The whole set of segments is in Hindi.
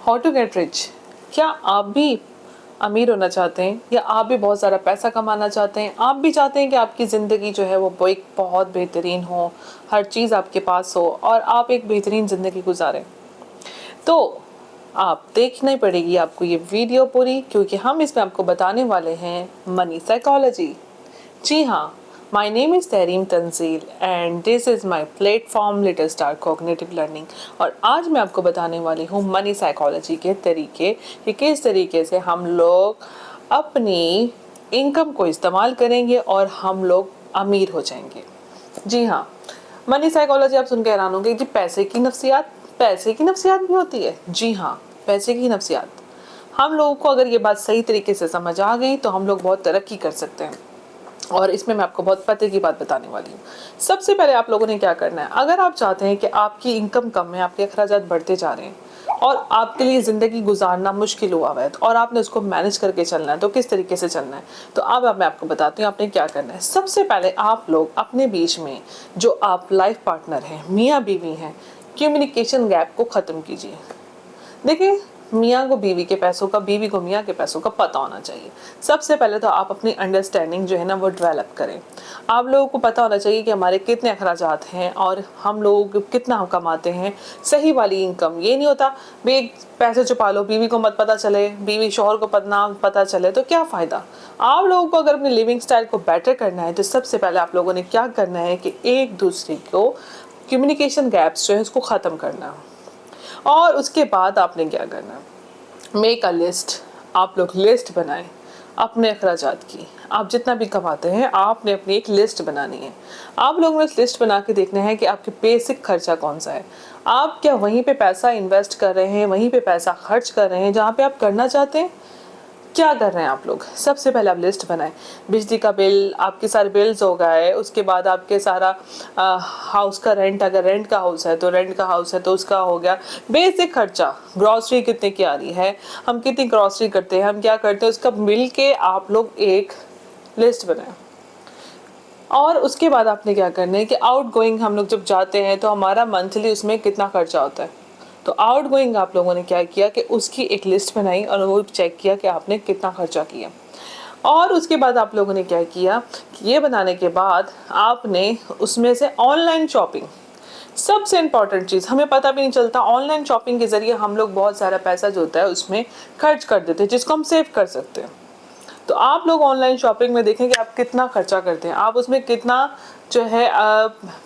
How to get rich. क्या आप भी अमीर होना चाहते हैं या आप भी बहुत सारा पैसा कमाना चाहते हैं? आप भी चाहते हैं कि आपकी ज़िंदगी जो है वो एक बहुत बेहतरीन हो, हर चीज़ आपके पास हो और आप एक बेहतरीन ज़िंदगी गुजारें? तो आप देखनी पड़ेगी आपको ये वीडियो पूरी, क्योंकि हम इसमें आपको बताने वाले हैं मनी साइकोलॉजी। जी हाँ, my name is Tahreem Tanzeel and this is my platform little star cognitive learning. और आज मैं आपको बताने वाली हूँ मनी साइकोलॉजी के तरीके कि किस तरीके से हम लोग अपनी इनकम को इस्तेमाल करेंगे और हम लोग अमीर हो जाएंगे। जी हाँ, मनी साइकोलॉजी आप सुन के हैरान होंगे जी, पैसे की नफ्सियात भी होती है। जी हाँ, पैसे की नफ्सियात। हम लोगों को अगर ये बात सही तरीके से समझ आ गई तो हम लोग बहुत तरक्की कर सकते हैं। और इसमें मैं आपको बहुत पते की बात बताने वाली हूँ। सबसे पहले आप लोगों ने क्या करना है, अगर आप चाहते हैं कि आपकी इनकम कम है, आपके अखराजात बढ़ते जा रहे हैं और आपके लिए ज़िंदगी गुजारना मुश्किल हुआ है और आपने उसको मैनेज करके चलना है, तो किस तरीके से चलना है, तो अब मैं आपको बताती हूँ आपने क्या करना है। सबसे पहले आप लोग अपने बीच में जो आप लाइफ पार्टनर हैं, मियाँ बीवी हैं, कम्युनिकेशन गैप को ख़त्म कीजिए। देखिए, मियाँ को बीवी के पैसों का, बीवी को मियाँ के पैसों का पता होना चाहिए। सबसे पहले तो आप अपनी अंडरस्टैंडिंग जो है ना वो डेवलप करें। आप लोगों को पता होना चाहिए कि हमारे कितने अखराजात हैं और हम लोग कितना हम कमाते हैं। सही वाली इनकम, ये नहीं होता भाई पैसे छुपा लो, बीवी को मत पता चले, बीवी शोहर को पता चले तो क्या फ़ायदा। आप लोगों को अगर अपनी लिविंग स्टाइल को बेटर करना है तो सबसे पहले आप लोगों ने क्या करना है कि एक दूसरे को कम्युनिकेशन गैप्स जो है उसको ख़त्म करना है। और उसके बाद आपने क्या करना है, मेक अ लिस्ट। आप लोग लिस्ट बनाएं अपने अखराजात की। आप जितना भी कमाते हैं आपने अपनी एक लिस्ट बनानी है। आप लोगों ने इस लिस्ट बना के देखना है कि आपके बेसिक खर्चा कौन सा है। आप क्या वहीं पे पैसा इन्वेस्ट कर रहे हैं, वहीं पे पैसा खर्च कर रहे हैं जहाँ पे आप करना चाहते हैं? क्या कर रहे हैं आप लोग? सबसे पहले आप लिस्ट बनाएं। बिजली का बिल, आपके सारे बिल्स हो गए, उसके बाद आपके सारा हाउस का रेंट, अगर रेंट का हाउस है तो रेंट का हाउस है तो उसका हो गया। बेसिक खर्चा, ग्रॉसरी कितने की आ रही है, हम कितनी ग्रॉसरी करते हैं, हम क्या करते हैं, उसका मिल के आप लोग एक लिस्ट बनाएं। और उसके बाद आपने क्या करना है कि आउट गोइंग हम लोग जब जाते हैं तो हमारा मंथली उसमें कितना खर्चा होता है, तो आउट गोइंग आप लोगों ने क्या किया कि उसकी एक लिस्ट बनाई और वो चेक किया कि आपने कितना खर्चा किया। और उसके बाद आप लोगों ने क्या किया कि ये बनाने के बाद आपने उसमें से ऑनलाइन शॉपिंग, सबसे इम्पॉर्टेंट चीज़, हमें पता भी नहीं चलता ऑनलाइन शॉपिंग के ज़रिए हम लोग बहुत सारा पैसा जो होता है उसमें खर्च कर देते हैं जिसको हम सेव कर सकते हैं। तो आप लोग ऑनलाइन शॉपिंग में देखें कि आप कितना खर्चा करते हैं, आप उसमें कितना जो है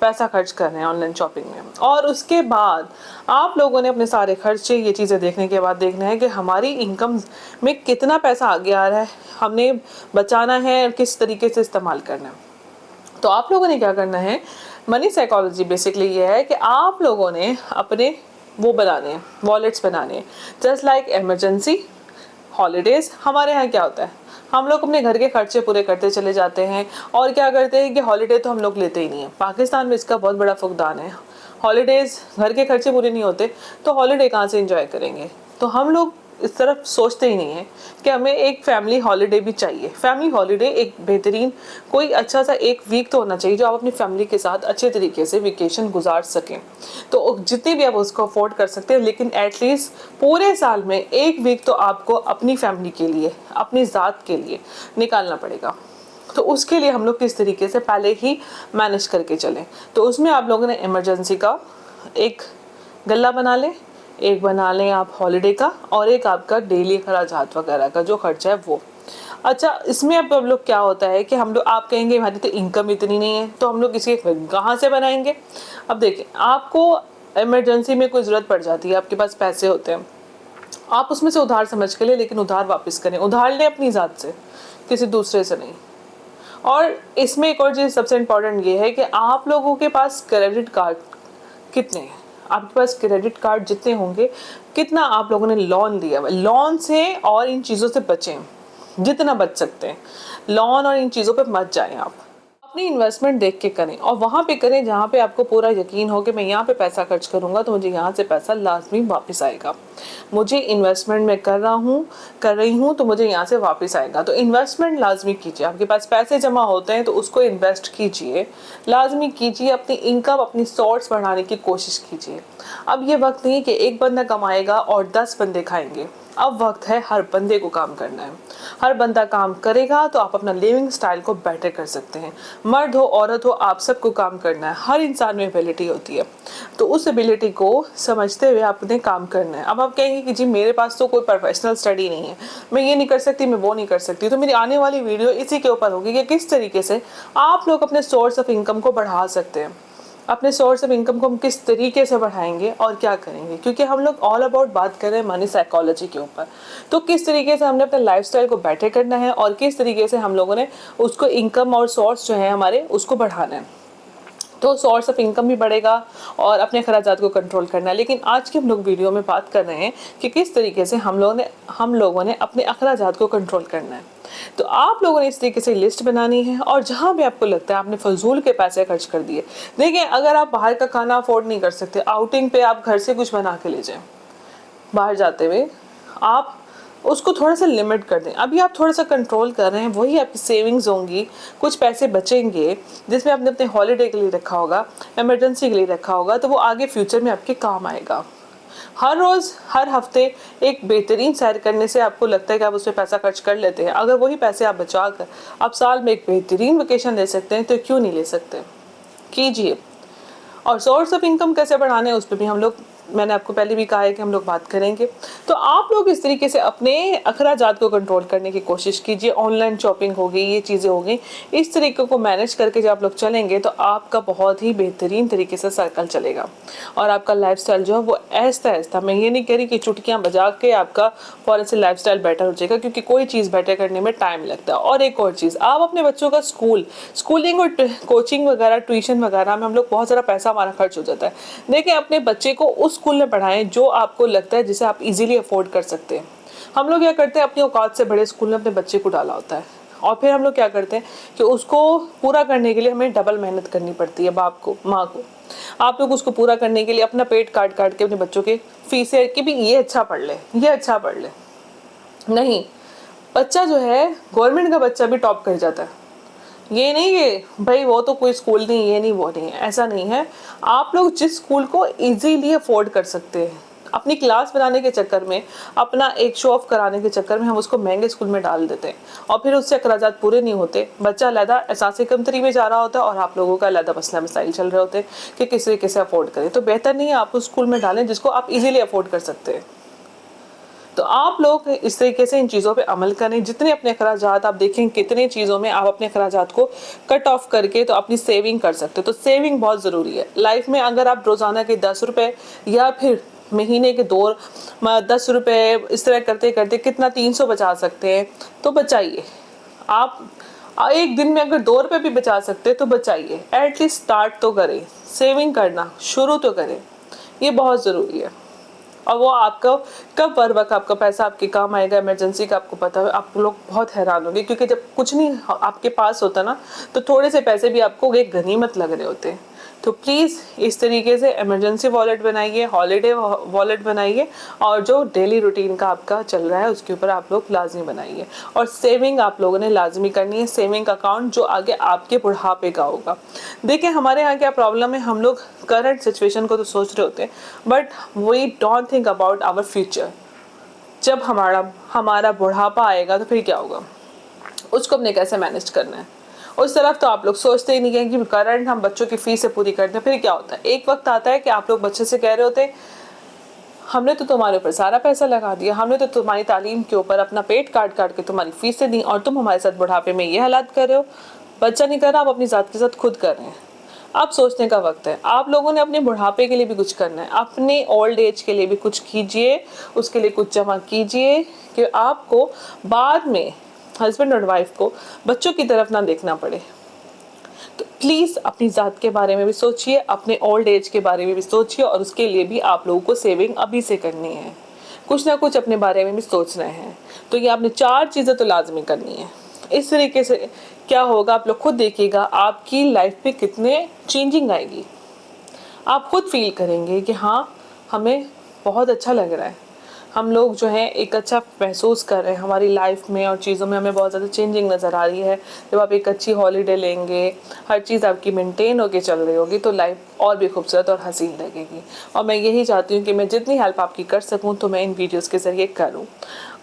पैसा खर्च कर रहे हैं ऑनलाइन शॉपिंग में। और उसके बाद आप लोगों ने अपने सारे खर्चे, ये चीज़ें देखने के बाद देखना है कि हमारी इनकम में कितना पैसा आगे आ रहा है, हमने बचाना है और किस तरीके से इस्तेमाल करना है। तो आप लोगों ने क्या करना है, मनी साइकोलॉजी बेसिकली ये है कि आप लोगों ने अपने वो बनाने हैं, वॉलेट्स बनाने हैं, जस्ट लाइक इमरजेंसी, हॉलीडेज़। हमारे यहाँ क्या होता है, हम लोग अपने घर के खर्चे पूरे करते चले जाते हैं और क्या करते हैं कि हॉलीडे तो हम लोग लेते ही नहीं है। पाकिस्तान में इसका बहुत बड़ा फुकदान है, हॉलीडेज़, घर के खर्चे पूरे नहीं होते तो हॉलीडे कहाँ से एंजॉय करेंगे। तो हम लोग इस तरफ सोचते ही नहीं है कि हमें एक फैमिली हॉलीडे भी चाहिए। फैमिली हॉलीडे एक बेहतरीन कोई अच्छा सा एक वीक तो होना चाहिए जो आप अपनी फैमिली के साथ अच्छे तरीके से वेकेशन गुजार सकें। तो जितनी भी आप उसको अफोर्ड कर सकते हैं, लेकिन एटलीस्ट पूरे साल में एक वीक तो आपको अपनी फैमिली के लिए, अपनी ज़ात के लिए निकालना पड़ेगा। तो उसके लिए हम लोग किस तरीके से पहले ही मैनेज करके चलें, तो उसमें आप लोगों ने इमरजेंसी का एक गल्ला बना लें, एक बना लें आप हॉलीडे का, और एक आपका डेली खर्चात वगैरह का जो खर्चा है वो। अच्छा, इसमें अब लोग क्या होता है कि हम लोग, आप कहेंगे हमारी तो इनकम इतनी नहीं है तो हम लोग इसे कहाँ से बनाएंगे। अब देखिए, आपको इमरजेंसी में कोई ज़रूरत पड़ जाती है, आपके पास पैसे होते हैं, आप उसमें से उधार समझ के ले, लेकिन उधार वापस करें, उधार लें अपनी ज़ात से, किसी दूसरे से नहीं। और इसमें एक और चीज़ सबसे इम्पॉर्टेंट ये है कि आप लोगों के पास क्रेडिट कार्ड कितने हैं, आपके पास क्रेडिट कार्ड जितने होंगे, कितना आप लोगों ने लोन लिया है, लोन से और इन चीज़ों से बचें जितना बच सकते हैं। लोन और इन चीज़ों पे मत जाएं, आप अपनी इन्वेस्टमेंट देख के करें और वहाँ पे करें जहाँ पे आपको पूरा यकीन हो कि मैं यहाँ पे पैसा खर्च करूँगा तो मुझे यहाँ से पैसा लाजमी वापस आएगा। मुझे इन्वेस्टमेंट मैं कर रही हूँ तो मुझे यहाँ से वापस आएगा। तो इन्वेस्टमेंट लाजमी कीजिए, आपके पास पैसे जमा होते हैं तो उसको इन्वेस्ट कीजिए, लाजमी कीजिए, अपनी इनकम, अपनी सोर्स बढ़ाने की कोशिश कीजिए। अब ये वक्त नहीं कि एक बंदा कमाएगा और 10 बंदे खाएंगे, अब वक्त है हर बंदे को काम करना है। हर बंदा काम करेगा तो आप अपना लिविंग स्टाइल को बेटर कर सकते हैं। मर्द हो औरत हो, आप सबको काम करना है। हर इंसान में एबिलिटी होती है, तो उस एबिलिटी को समझते हुए आपने काम करना है। अब आप कहेंगे कि जी मेरे पास तो कोई प्रोफेशनल स्टडी नहीं है, मैं ये नहीं कर सकती, मैं वो नहीं कर सकती, तो मेरी आने वाली वीडियो इसी के ऊपर होगी कि किस तरीके से आप लोग अपने सोर्स ऑफ इनकम को बढ़ा सकते हैं। अपने सोर्स ऑफ इनकम को हम किस तरीके से बढ़ाएंगे और क्या करेंगे, क्योंकि हम लोग ऑल अबाउट बात कर रहे हैं मनी साइकोलॉजी के ऊपर। तो किस तरीके से हमने अपने लाइफस्टाइल को बेटर करना है और किस तरीके से हम लोगों ने उसको इनकम और सोर्स जो है हमारे उसको बढ़ाना है, तो सोर्स ऑफ इनकम भी बढ़ेगा और अपने अखराजात को कंट्रोल करना है। लेकिन आज के हम लोग वीडियो में बात कर रहे हैं कि किस तरीके से हम लोगों ने अपने अखराजात को कंट्रोल करना है। तो आप लोगों ने इस तरीके से लिस्ट बनानी है और जहाँ भी आपको लगता है आपने फजूल के पैसे खर्च कर दिए, देखिए अगर आप बाहर का खाना अफोर्ड नहीं कर सकते, आउटिंग पे आप घर से कुछ बना के ले जाएं, बाहर जाते हुए आप उसको थोड़ा सा लिमिट कर दें। अभी आप थोड़ा सा कंट्रोल कर रहे हैं, वही आपकी सेविंग्स होंगी, कुछ पैसे बचेंगे जिसमें आपने अपने हॉलीडे के लिए रखा होगा, इमरजेंसी के लिए रखा होगा, तो वो आगे फ्यूचर में आपके काम आएगा। हर रोज़ हर हफ्ते एक बेहतरीन सैर करने से आपको लगता है कि आप उस पर पैसा खर्च कर लेते हैं, अगर वही पैसे आप बचा कर आप साल में एक बेहतरीन वेकेशन ले सकते हैं तो क्यों नहीं ले सकते, कीजिए। और सोर्स ऑफ इनकम कैसे बढ़ाने हैं उस पर भी हम लोग, मैंने आपको पहले भी कहा है कि हम लोग बात करेंगे। तो आप लोग इस तरीके से अपने अखराजात को कंट्रोल करने की कोशिश कीजिए। ऑनलाइन शॉपिंग हो गई, ये चीज़ें हो गई, इस तरीके को मैनेज करके जब आप लोग चलेंगे तो आपका बहुत ही बेहतरीन तरीके से सर्कल चलेगा और आपका लाइफस्टाइल जो है वो ऐसा ऐसा, मैं ये नहीं कह रही कि चुटकियाँ बजा के आपका फौरन से लाइफस्टाइल बेटर हो जाएगा, क्योंकि कोई चीज़ बेटर करने में टाइम लगता है। और एक और चीज़, आप अपने बच्चों का स्कूलिंग और कोचिंग वगैरह, ट्यूशन वगैरह में हम लोग बहुत सारा पैसा हमारा खर्च हो जाता है। देखिए अपने बच्चे को उस स्कूल में पढ़ाएं जो आपको लगता है जिसे आप इजीली अफोर्ड कर सकते हैं। हम लोग क्या करते हैं, अपनी औकात से बड़े स्कूल में अपने बच्चे को डाला होता है और फिर हम लोग क्या करते हैं कि उसको पूरा करने के लिए हमें डबल मेहनत करनी पड़ती है, बाप को, माँ को। आप लोग उसको पूरा करने के लिए अपना पेट काट काट के अपने बच्चों के फीसें कि भी ये अच्छा पढ़ ले, ये अच्छा पढ़ ले। नहीं, बच्चा जो है गवर्नमेंट का बच्चा भी टॉप कर जाता है। ये नहीं कि भाई वो तो कोई स्कूल नहीं, ये नहीं, वो नहीं है, ऐसा नहीं है। आप लोग जिस स्कूल को इजीली अफोर्ड कर सकते हैं, अपनी क्लास बनाने के चक्कर में, अपना एक शो ऑफ कराने के चक्कर में हम उसको महंगे स्कूल में डाल देते हैं और फिर उससे अखराजात पूरे नहीं होते। बच्चा अलहदा एहसास कमतरी में जा रहा होता है और आप लोगों का अलहदा मसला मसाइल चल रहे होते हैं कि किस तरीके से अफोर्ड करें। तो बेहतर नहीं है आप उस स्कूल में डालें जिसको आप इजीली अफोर्ड कर सकते हैं। तो आप लोग इस तरीके से इन चीज़ों पे अमल करें। जितने अपने अखराजात आप देखें कितने चीज़ों में आप अपने अखराजात को कट ऑफ करके तो अपनी सेविंग कर सकते हो। तो सेविंग बहुत ज़रूरी है लाइफ में। अगर आप रोज़ाना के 10 रुपये या फिर महीने के 10 रुपये इस तरह करते करते कितना 300 बचा सकते हैं तो बचाइए। आप एक दिन में अगर 2 रुपये भी बचा सकते हैं तो बचाइए। एटलीस्ट स्टार्ट तो करें, सेविंग करना शुरू तो करें, ये बहुत ज़रूरी है। और वो आपका कब बर वक्त आपका पैसा आपके काम आएगा, इमरजेंसी का आपको पता है, आप लोग बहुत हैरान होंगे। क्योंकि जब कुछ नहीं आपके पास होता ना तो थोड़े से पैसे भी आपको एक गनीमत लग रहे होते हैं। तो प्लीज़ इस तरीके से इमरजेंसी वॉलेट बनाइए, हॉलीडे वॉलेट बनाइए और जो डेली रूटीन का आपका चल रहा है उसके ऊपर आप लोग लाजमी बनाइए। और सेविंग आप लोगों ने लाजमी करनी है, सेविंग अकाउंट जो आगे आपके बुढ़ापे का होगा। देखिए हमारे यहाँ क्या प्रॉब्लम है, हम लोग करंट सिचुएशन को तो सोच रहे होते हैं but we don't think about our future. जब हमारा बुढ़ापा आएगा तो फिर क्या होगा, उसको हमने कैसे मैनेज करना है, उस तरफ तो आप लोग सोचते ही नहीं हैं कि करंट हम बच्चों की फीस से पूरी करते हैं। फिर क्या होता है, एक वक्त आता है कि आप लोग बच्चे से कह रहे होते हैं हमने तो तुम्हारे ऊपर सारा पैसा लगा दिया, हमने तो तुम्हारी तालीम के ऊपर अपना पेट काट काट के तुम्हारी फीसें दी और तुम हमारे साथ बुढ़ापे में ये हालात कर रहे हो। बच्चा नहीं कर रहा, आप अपनी ज़ात के साथ खुद कर रहे हैं। अब सोचने का वक्त है, आप लोगों ने अपने बुढ़ापे के लिए भी कुछ करना है, अपने ओल्ड एज के लिए भी कुछ कीजिए, उसके लिए कुछ जमा कीजिए कि आपको बाद में हस्बैंड और वाइफ को बच्चों की तरफ ना देखना पड़े। तो प्लीज़ अपनी ज़ात के बारे में भी सोचिए, अपने ओल्ड एज के बारे में भी सोचिए और उसके लिए भी आप लोगों को सेविंग अभी से करनी है, कुछ ना कुछ अपने बारे में भी सोच रहे हैं। तो ये आपने 4 चीज़ें तो लाजमी करनी है। इस तरीके से क्या होगा आप लोग खुद देखिएगा, आपकी लाइफ पे कितने चेंजिंग आएगी। आप खुद फील करेंगे कि हाँ हमें बहुत अच्छा लग रहा है, हम लोग जो है एक अच्छा महसूस कर रहे हैं हमारी लाइफ में, और चीज़ों में हमें बहुत ज़्यादा चेंजिंग नज़र आ रही है। जब आप एक अच्छी हॉलीडे लेंगे, हर चीज़ आपकी मेंटेन होके चल रही होगी, तो लाइफ और भी खूबसूरत और हसीन लगेगी। और मैं यही चाहती हूँ कि मैं जितनी हेल्प आपकी कर सकूँ तो मैं इन वीडियोज़ के ज़रिए करूँ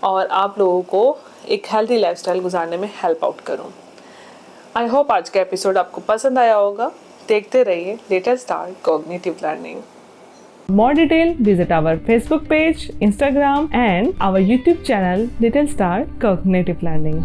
और आप लोगों को एक हेल्थी लाइफस्टाइल गुजारने में हेल्प आउट करूँ। आई होप आज का एपिसोड आपको पसंद आया होगा। देखते रहिए little star cognitive learning. More detail, visit our Facebook page, Instagram and our YouTube channel Little Star Cognitive Learning.